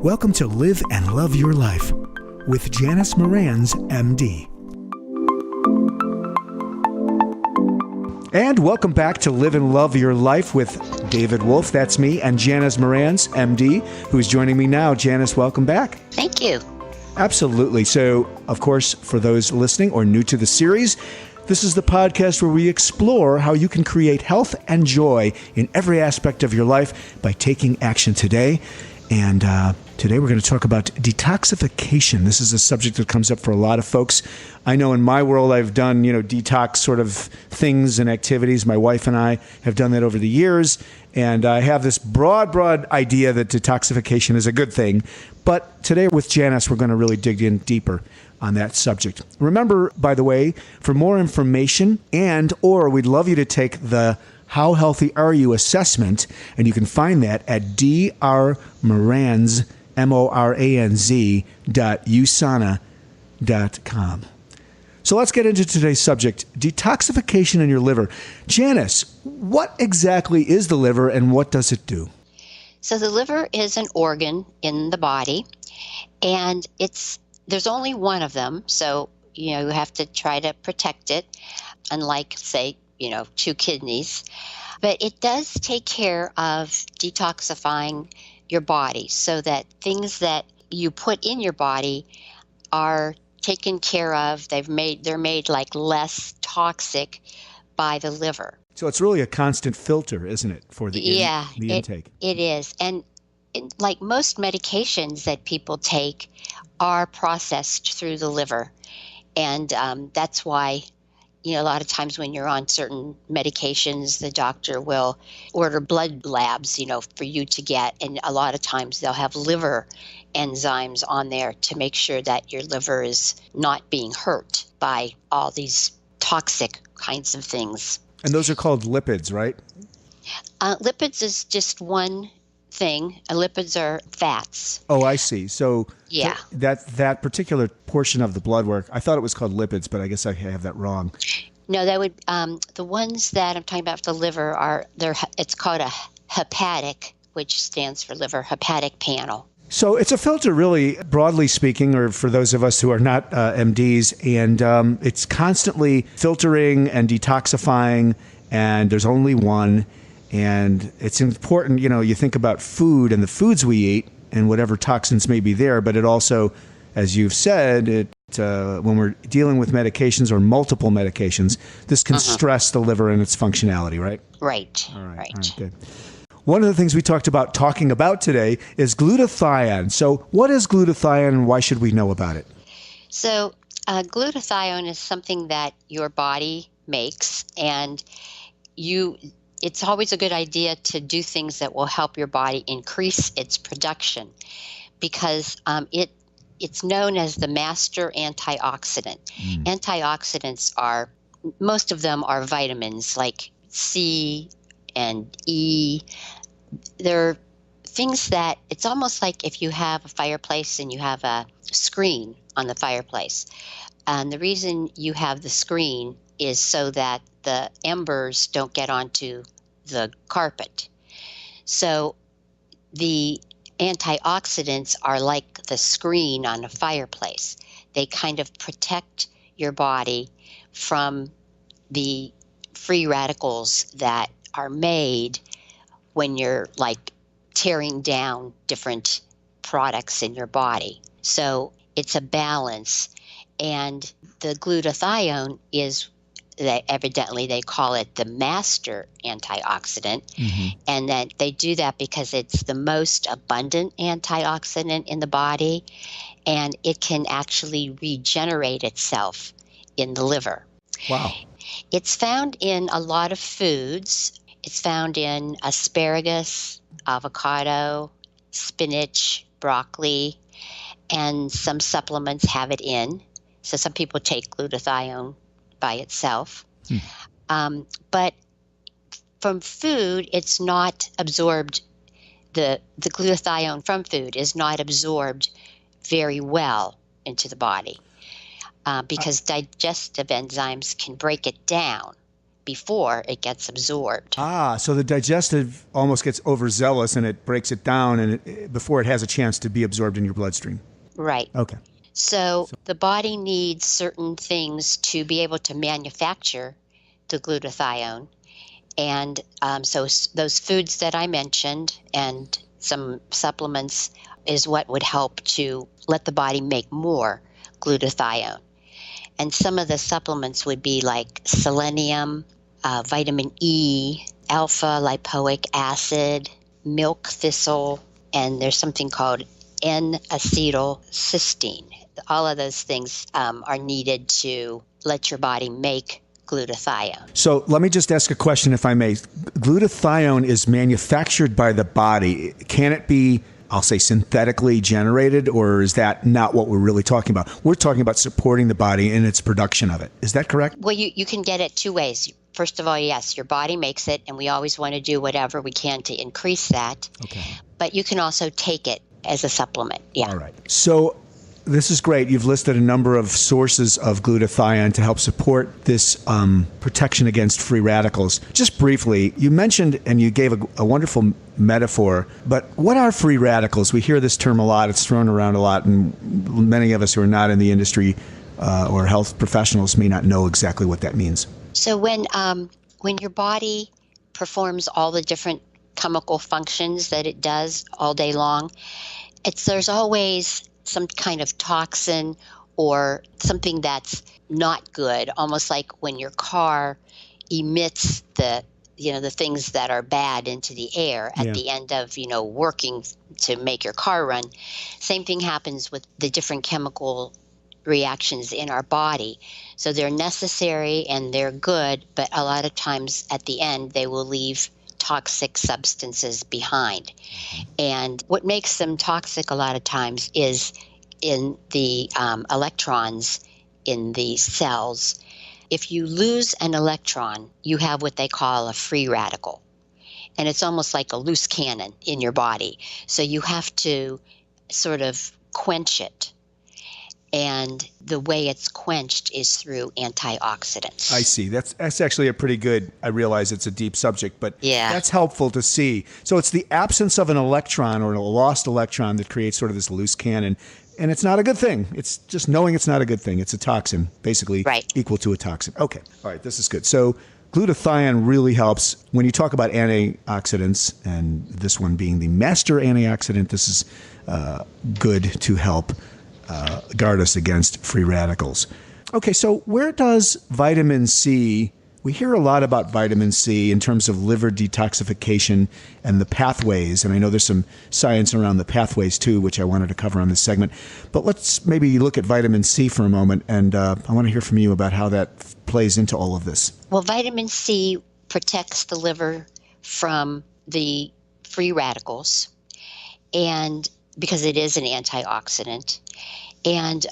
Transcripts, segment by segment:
Welcome to Live and Love Your Life with Janice Moranz MD. And welcome back to Live and Love Your Life with David Wolf, that's me, and Janice Moranz MD, who's joining me now. Janice, welcome back. Thank you. Absolutely. So, of course, for those listening or new to the series, this is the podcast where we explore how you can create health and joy in every aspect of your life by taking action today. And today we're going to talk about detoxification. This is a subject that comes up for a lot of folks. I know in my world I've done, detox sort of things and activities. My wife and I have done that over the years. And I have this broad idea that detoxification is a good thing. But today with Janice, we're going to really dig in deeper on that subject. Remember, by the way, for more information or we'd love you to take the How Healthy Are You assessment, and you can find that at drmoranz.usana.com. So let's get into today's subject, detoxification in your liver. Janice, what exactly is the liver and what does it do? So the liver is an organ in the body, and there's only one of them, so you have to try to protect it, unlike, say, two kidneys. But it does take care of detoxifying your body so that things that you put in your body are taken care of. They're made like less toxic by the liver. So it's really a constant filter, isn't it, for the intake? It is. And like most medications that people take are processed through the liver. And that's why a lot of times when you're on certain medications, the doctor will order blood labs, for you to get. And a lot of times they'll have liver enzymes on there to make sure that your liver is not being hurt by all these toxic kinds of things. And those are called lipids, right? Lipids is just one thing. Lipids are fats. Oh, I see. So yeah, that particular portion of the blood work, I thought it was called lipids, but I guess I have that wrong. No, that would the ones that I'm talking about for the liver it's called a hepatic, which stands for liver hepatic panel. So it's a filter, really, broadly speaking, or for those of us who are not MDs, and it's constantly filtering and detoxifying, and there's only one. And it's important, you think about food and the foods we eat and whatever toxins may be there, but it also, as you've said, when we're dealing with medications or multiple medications, this can stress the liver and its functionality, right? Right. All right. Good. One of the things we talking about today is glutathione. So what is glutathione and why should we know about it? So glutathione is something that your body makes, and it's always a good idea to do things that will help your body increase its production, because it's known as the master antioxidant. Antioxidants most of them are vitamins like C and E. They're things that it's almost like if you have a fireplace and you have a screen on the fireplace. And the reason you have the screen is so that the embers don't get onto the carpet. So the antioxidants are like the screen on a fireplace. They kind of protect your body from the free radicals that are made when you're like tearing down different products in your body. So it's a balance. And the glutathione is evidently they call it the master antioxidant, and that they do that because it's the most abundant antioxidant in the body, and it can actually regenerate itself in the liver. Wow. It's found in a lot of foods. It's found in asparagus, avocado, spinach, broccoli, and some supplements have it in. So some people take glutathione by itself. But from food, it's not absorbed. The glutathione from food is not absorbed very well into the body because digestive enzymes can break it down before it gets absorbed. So the digestive almost gets overzealous and it breaks it down before it has a chance to be absorbed in your bloodstream. Right. Okay. So the body needs certain things to be able to manufacture the glutathione. And so those foods that I mentioned and some supplements is what would help to let the body make more glutathione. And some of the supplements would be like selenium, vitamin E, alpha lipoic acid, milk thistle, and there's something called N-acetylcysteine. All of those things are needed to let your body make glutathione. So let me just ask a question, if I may. Glutathione is manufactured by the body. Can it be, I'll say, synthetically generated, or is that not what we're really talking about? We're talking about supporting the body in its production of it. Is that correct? Well, you can get it two ways. First of all, yes, your body makes it, and we always want to do whatever we can to increase that. Okay. But you can also take it as a supplement. Yeah. All right. So this is great. You've listed a number of sources of glutathione to help support this protection against free radicals. Just briefly, you mentioned and you gave a wonderful metaphor, but what are free radicals? We hear this term a lot. It's thrown around a lot, and many of us who are not in the industry or health professionals may not know exactly what that means. So when your body performs all the different chemical functions that it does all day long, there's always some kind of toxin or something that's not good, almost like when your car emits the things that are bad into the air at the end of, working to make your car run. Same thing happens with the different chemical reactions in our body. So they're necessary and they're good, but a lot of times at the end they will leave toxic substances behind. And what makes them toxic a lot of times is in the electrons in the cells. If you lose an electron, you have what they call a free radical. And it's almost like a loose cannon in your body. So you have to sort of quench it. And the way it's quenched is through antioxidants. I see. That's actually a pretty good, I realize it's a deep subject, but yeah, that's helpful to see. So it's the absence of an electron or a lost electron that creates sort of this loose cannon. And it's not a good thing. It's just knowing it's not a good thing. It's a toxin, basically equal to a toxin. Okay. All right. This is good. So glutathione really helps. When you talk about antioxidants, and this one being the master antioxidant, this is good to help guard us against free radicals. Okay, so where does vitamin C, we hear a lot about vitamin C in terms of liver detoxification and the pathways, and I know there's some science around the pathways too, which I wanted to cover on this segment. But let's maybe look at vitamin C for a moment, and I want to hear from you about how that plays into all of this. Well, vitamin C protects the liver from the free radicals, and because it is an antioxidant. And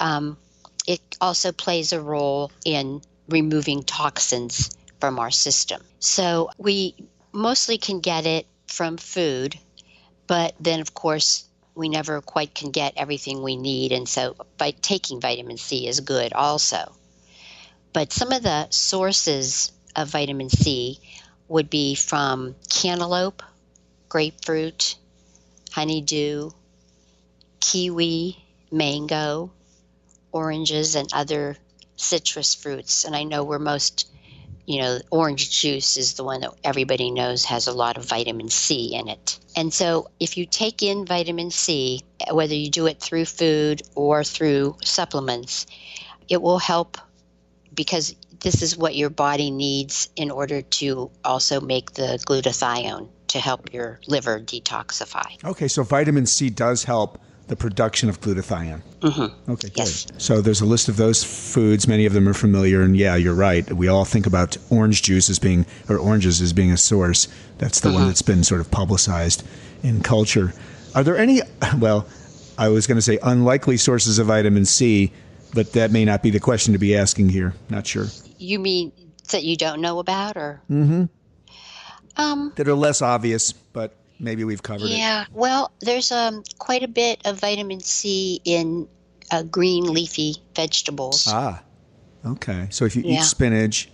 it also plays a role in removing toxins from our system. So we mostly can get it from food, but then, of course, we never quite can get everything we need. And so by taking vitamin C is good also. But some of the sources of vitamin C would be from cantaloupe, grapefruit, honeydew, kiwi, mango, oranges, and other citrus fruits. And I know we're most, orange juice is the one that everybody knows has a lot of vitamin C in it. And so if you take in vitamin C, whether you do it through food or through supplements, it will help, because this is what your body needs in order to also make the glutathione to help your liver detoxify. Okay, so vitamin C does help the production of glutathione. Mm-hmm. Okay, good. Yes. So there's a list of those foods. Many of them are familiar, and yeah, you're right. We all think about orange juice as being, or oranges as being a source. That's the one that's been sort of publicized in culture. Are there any, well, I was going to say unlikely sources of vitamin C, but that may not be the question to be asking here. Not sure. You mean that you don't know about, or? Mm-hmm. That are less obvious, but maybe we've covered it. Yeah, well, there's quite a bit of vitamin C in green leafy vegetables. Ah, okay. So if you eat spinach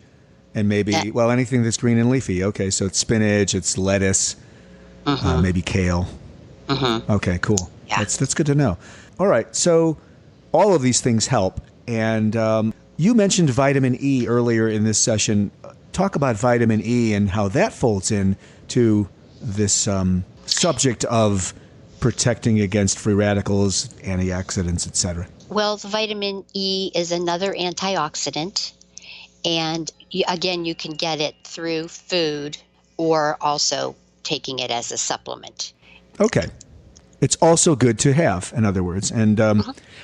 And maybe, well, anything that's green and leafy. Okay, so it's spinach, it's lettuce, maybe kale. Okay, cool. Yeah. That's good to know. All right, so all of these things help. And you mentioned vitamin E earlier in this session. Talk about vitamin E and how that folds in to this subject of protecting against free radicals, antioxidants, etc. Well, the vitamin E is another antioxidant. And again, you can get it through food or also taking it as a supplement. Okay. It's also good to have, in other words. And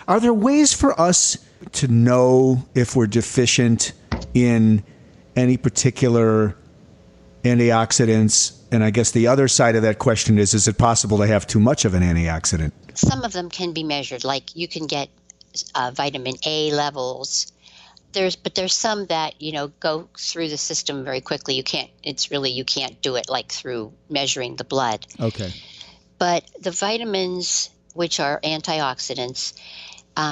are there ways for us to know if we're deficient in any particular antioxidants? And I guess the other side of that question is it possible to have too much of an antioxidant? Some of them can be measured, like you can get vitamin A levels. But there's some that, go through the system very quickly. You can't do it like through measuring the blood. Okay. But the vitamins, which are antioxidants,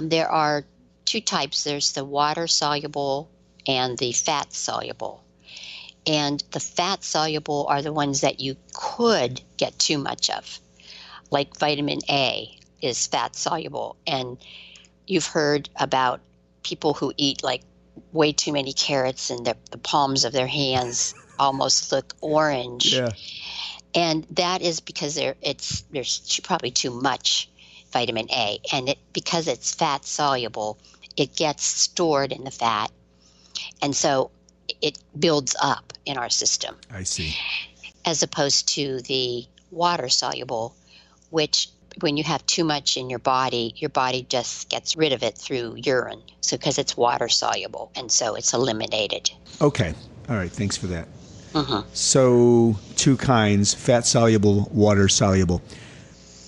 there are two types. There's the water soluble and the fat soluble. And the fat soluble are the ones that you could get too much of. Like vitamin A is fat soluble. And you've heard about people who eat like way too many carrots and the palms of their hands almost look orange. Yeah. And that is because there's probably too much vitamin A. And because it's fat soluble, it gets stored in the fat. And so it builds up in our system. I see. As opposed to the water soluble, which when you have too much in your body just gets rid of it through urine. So because it's water soluble, and so it's eliminated. Okay. All right. Thanks for that. So two kinds, fat soluble, water soluble.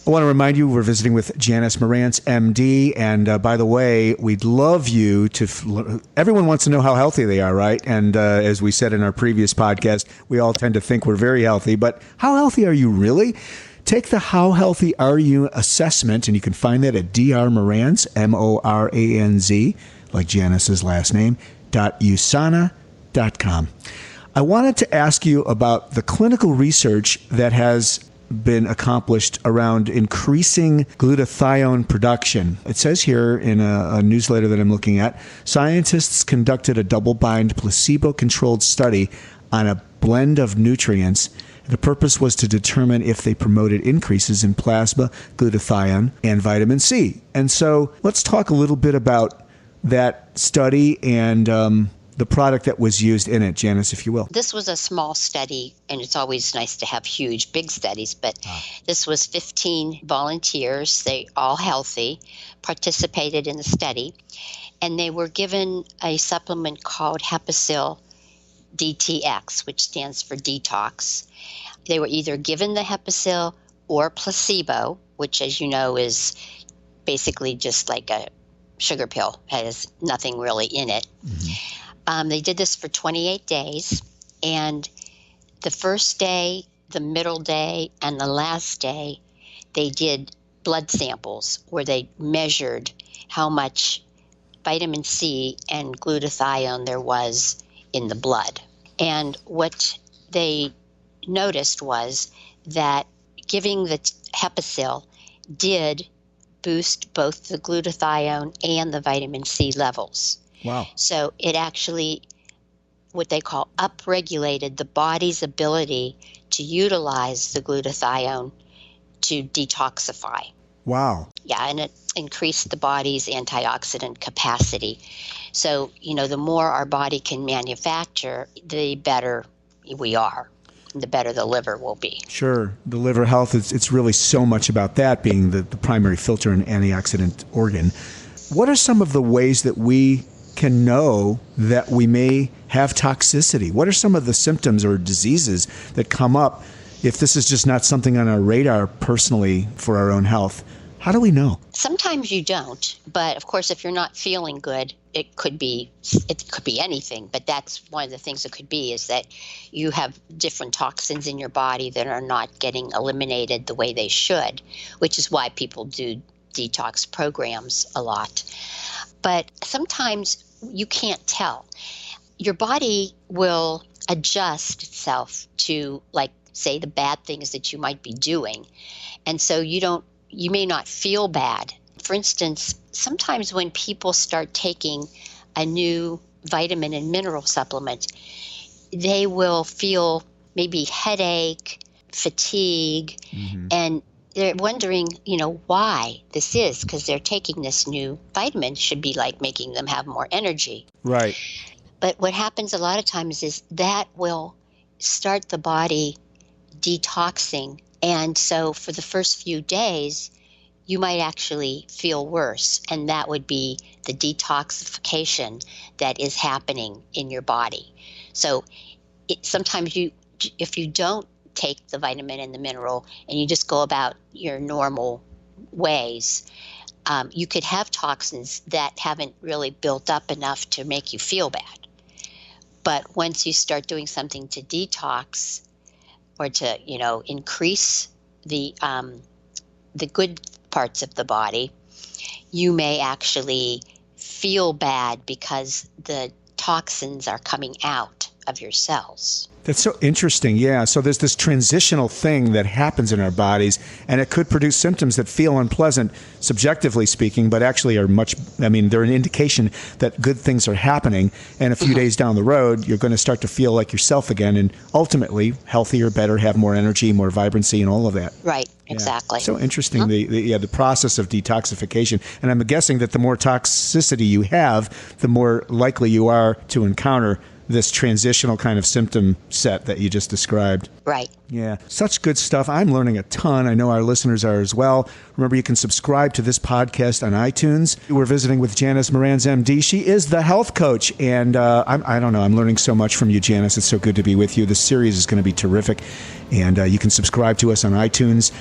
I want to remind you we're visiting with Janice Moranz MD. And by the way, we'd love you to, everyone wants to know how healthy they are, right? And as we said in our previous podcast, we all tend to think we're very healthy, but how healthy are you really? Take the How Healthy Are You assessment, and you can find that at Dr. Moranz, Moranz, like Janice's last name, .usana.com. I wanted to ask you about the clinical research that has been accomplished around increasing glutathione production. It says here in a newsletter that I'm looking at, scientists conducted a double-blind, placebo-controlled study on a blend of nutrients. The purpose was to determine if they promoted increases in plasma, glutathione, and vitamin C. And so let's talk a little bit about that study and the product that was used in it, Janice, if you will. This was a small study, and it's always nice to have huge, big studies, but this was 15 volunteers, they all healthy, participated in the study, and they were given a supplement called Hepacil DTX, which stands for detox. They were either given the Hepacil or placebo, which, as you know, is basically just like a sugar pill, has nothing really in it. They did this for 28 days, and the first day, the middle day, and the last day, they did blood samples where they measured how much vitamin C and glutathione there was in the blood. And what they noticed was that giving the Hepacil did boost both the glutathione and the vitamin C levels. Wow. So it actually, what they call upregulated the body's ability to utilize the glutathione to detoxify. Wow. Yeah, and it increased the body's antioxidant capacity. So, the more our body can manufacture, the better we are, the better the liver will be. Sure. The liver health, it's really so much about that being the primary filter and antioxidant organ. What are some of the ways that we can know that we may have toxicity? What are some of the symptoms or diseases that come up if this is just not something on our radar personally for our own health? How do we know? Sometimes you don't, but of course, if you're not feeling good, it could be anything, but that's one of the things it could be, is that you have different toxins in your body that are not getting eliminated the way they should, which is why people do detox programs a lot. But sometimes you can't tell. your body will adjust itself to, like, say, the bad things that you might be doing. And so you may not feel bad. For instance, sometimes when people start taking a new vitamin and mineral supplement, they will feel maybe headache, fatigue, and they're wondering, why this is, because they're taking this new vitamin, should be like making them have more energy. Right. But what happens a lot of times is that will start the body detoxing. And so for the first few days, you might actually feel worse. And that would be the detoxification that is happening in your body. So sometimes if you don't take the vitamin and the mineral and you just go about your normal ways, you could have toxins that haven't really built up enough to make you feel bad. But once you start doing something to detox or to, increase the good parts of the body, you may actually feel bad because the toxins are coming out of your cells. That's so interesting. Yeah. So there's this transitional thing that happens in our bodies, and it could produce symptoms that feel unpleasant, subjectively speaking, but actually are they're an indication that good things are happening. And a few days down the road, you're going to start to feel like yourself again, and ultimately healthier, better, have more energy, more vibrancy, and all of that. Right. Exactly. So interesting, the process of detoxification. And I'm guessing that the more toxicity you have, the more likely you are to encounter this transitional kind of symptom set that you just described. Right. Yeah. Such good stuff. I'm learning a ton. I know our listeners are as well. Remember, you can subscribe to this podcast on iTunes. We're visiting with Janice Moranz MD. She is the health coach. And I don't know, I'm learning so much from you, Janice. It's so good to be with you. This series is going to be terrific. And you can subscribe to us on iTunes.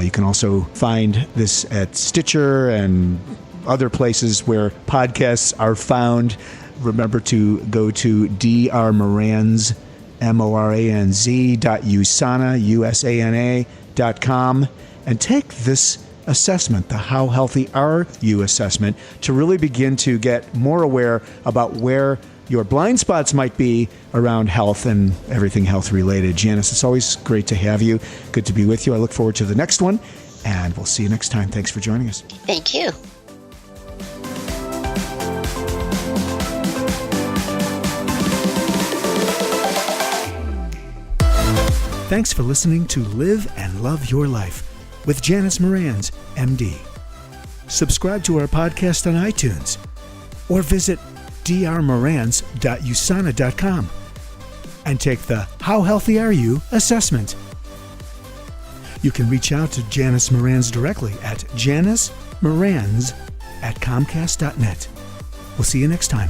You can also find this at Stitcher and other places where podcasts are found. Remember to go to drmoranz, moranz.usana.com, and take this assessment, the How Healthy Are You assessment, to really begin to get more aware about where your blind spots might be around health and everything health related. Janice, it's always great to have you. Good to be with you. I look forward to the next one, and we'll see you next time. Thanks for joining us. Thank you. Thanks for listening to Live and Love Your Life with Janice Moranz, MD. Subscribe to our podcast on iTunes or visit drmoranz.usana.com and take the How Healthy Are You assessment. You can reach out to Janice Moranz directly at janicemoranz@comcast.net. We'll see you next time.